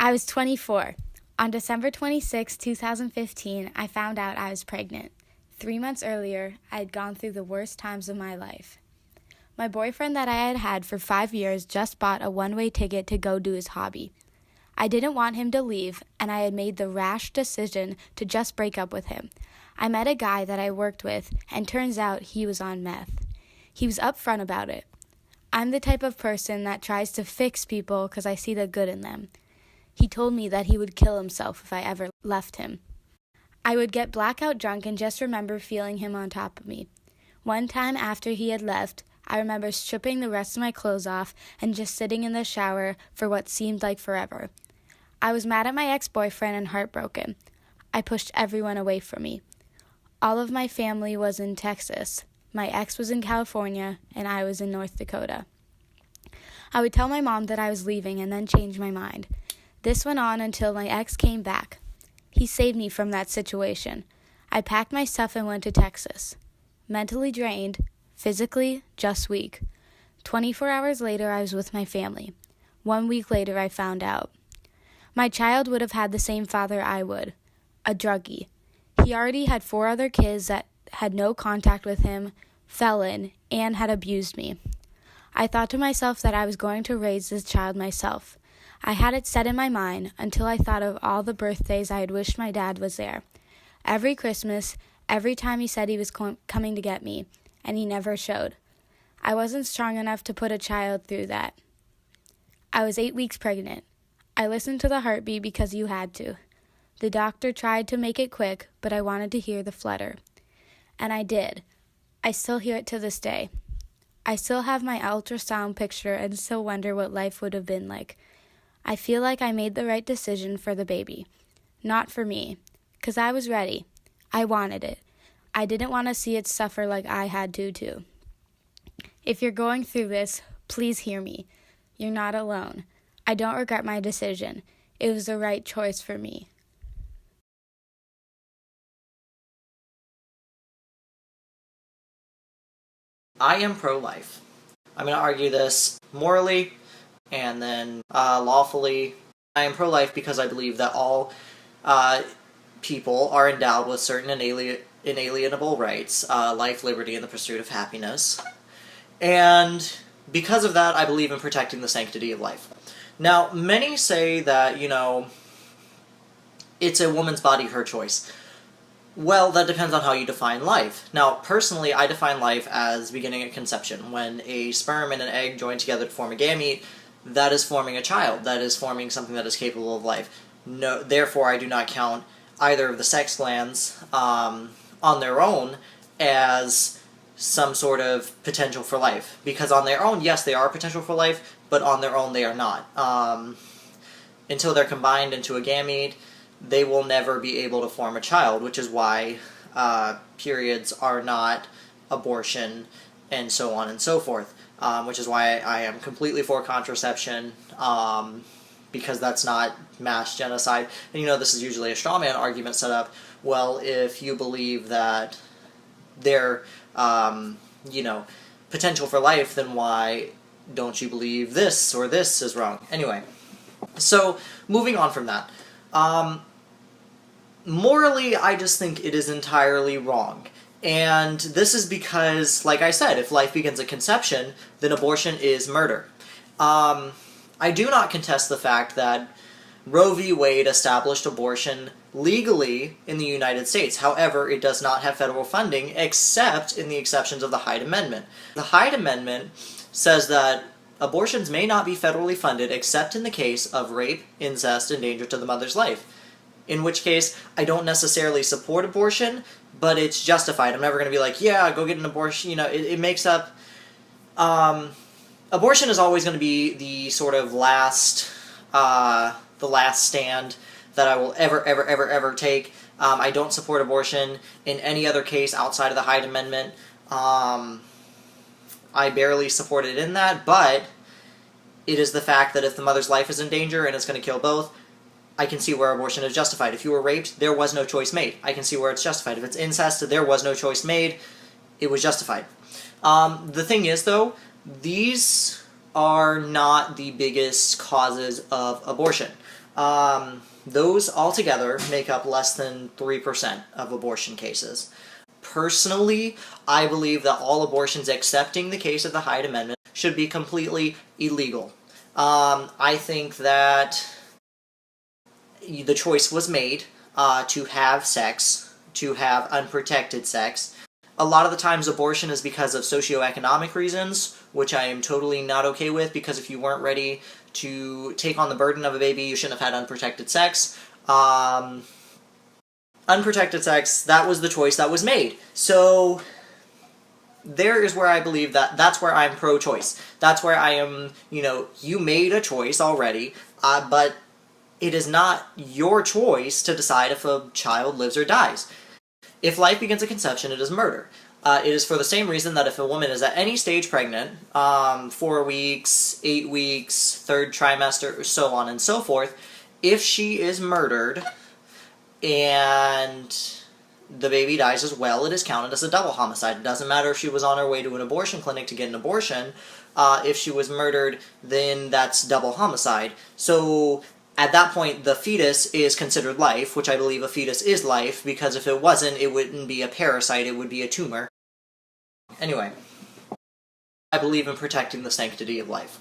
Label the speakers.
Speaker 1: I was 24. On December 26, 2015, I found out I was pregnant. 3 months earlier, I had gone through the worst times of my life. My boyfriend that I had had for 5 years just bought a one-way ticket to go do his hobby. I didn't want him to leave, and I had made the rash decision to just break up with him. I met a guy that I worked with, and turns out he was on meth. He was upfront about it. I'm the type of person that tries to fix people because I see the good in them. He told me that he would kill himself if I ever left him. I would get blackout drunk and just remember feeling him on top of me. One time after he had left, I remember stripping the rest of my clothes off and just sitting in the shower for what seemed like forever. I was mad at my ex-boyfriend and heartbroken. I pushed everyone away from me. All of my family was in Texas. My ex was in California, and I was in North Dakota. I would tell my mom that I was leaving and then change my mind. This went on until my ex came back. He saved me from that situation. I packed my stuff and went to Texas. Mentally drained, physically just weak. 24 hours later, I was with my family. 1 week later, I found out. My child would have had the same father I would, a druggie. He already had 4 other kids that had no contact with him, felon, and had abused me. I thought to myself that I was going to raise this child myself. I had it set in my mind until I thought of all the birthdays I had wished my dad was there. Every Christmas, every time he said he was coming to get me, and he never showed. I wasn't strong enough to put a child through that. I was 8 weeks pregnant. I listened to the heartbeat because you had to. The doctor tried to make it quick, but I wanted to hear the flutter. And I did. I still hear it to this day. I still have my ultrasound picture and still wonder what life would have been like. I feel like I made the right decision for the baby. Not for me, 'cause I was ready. I wanted it. I didn't want to see it suffer like I had to too. If you're going through this, please hear me. You're not alone. I don't regret my decision. It was the right choice for me.
Speaker 2: I am pro-life. I'm going to argue this morally and then lawfully. I am pro-life because I believe that all people are endowed with certain inalienable rights, life, liberty, and the pursuit of happiness. And because of that, I believe in protecting the sanctity of life. Now, many say that, it's a woman's body, her choice. Well, that depends on how you define life. Now, personally, I define life as beginning at conception. When a sperm and an egg join together to form a gamete, that is forming a child. That is forming something that is capable of life. No, therefore, I do not count either of the sex glands on their own as some sort of potential for life. Because on their own, yes, they are potential for life, but on their own, they are not. Until they're combined into a gamete, they will never be able to form a child, which is why periods are not abortion, and so on and so forth. Which is why I am completely for contraception, because that's not mass genocide. And this is usually a straw man argument set up. Well, if you believe that they're, potential for life, then why don't you believe this or this is wrong? Anyway, so moving on from that. Morally, I just think it is entirely wrong. And this is because, like I said, if life begins at conception, then abortion is murder. I do not contest the fact that Roe v. Wade established abortion legally in the United States. However, it does not have federal funding, except in the exceptions of the Hyde Amendment. The Hyde Amendment says that abortions may not be federally funded except in the case of rape, incest, and danger to the mother's life. In which case, I don't necessarily support abortion, but it's justified. I'm never going to be like, yeah, go get an abortion. It makes up... abortion is always going to be the sort of last stand that I will ever take. I don't support abortion in any other case outside of the Hyde Amendment. I barely support it in that, but it is the fact that if the mother's life is in danger and it's going to kill both, I can see where abortion is justified. If you were raped, there was no choice made. I can see where it's justified. If it's incest, there was no choice made. It was justified. The thing is, though, these are not the biggest causes of abortion. Those altogether make up less than 3% of abortion cases. Personally, I believe that all abortions, excepting the case of the Hyde Amendment, should be completely illegal. I think that the choice was made to have sex, to have unprotected sex. A lot of the times abortion is because of socioeconomic reasons, which I am totally not okay with, because if you weren't ready to take on the burden of a baby, you shouldn't have had unprotected sex. Unprotected sex, that was the choice that was made. So there is where I believe that's where I'm pro-choice. That's where I am, you made a choice already, but it is not your choice to decide if a child lives or dies. If life begins at conception, it is murder. It is for the same reason that if a woman is at any stage pregnant, 4 weeks, 8 weeks, third trimester, so on and so forth, if she is murdered and the baby dies as well, it is counted as a double homicide. It doesn't matter if she was on her way to an abortion clinic to get an abortion. If she was murdered, then that's double homicide. So at that point, the fetus is considered life, which I believe a fetus is life, because if it wasn't, it wouldn't be a parasite, it would be a tumor. Anyway, I believe in protecting the sanctity of life.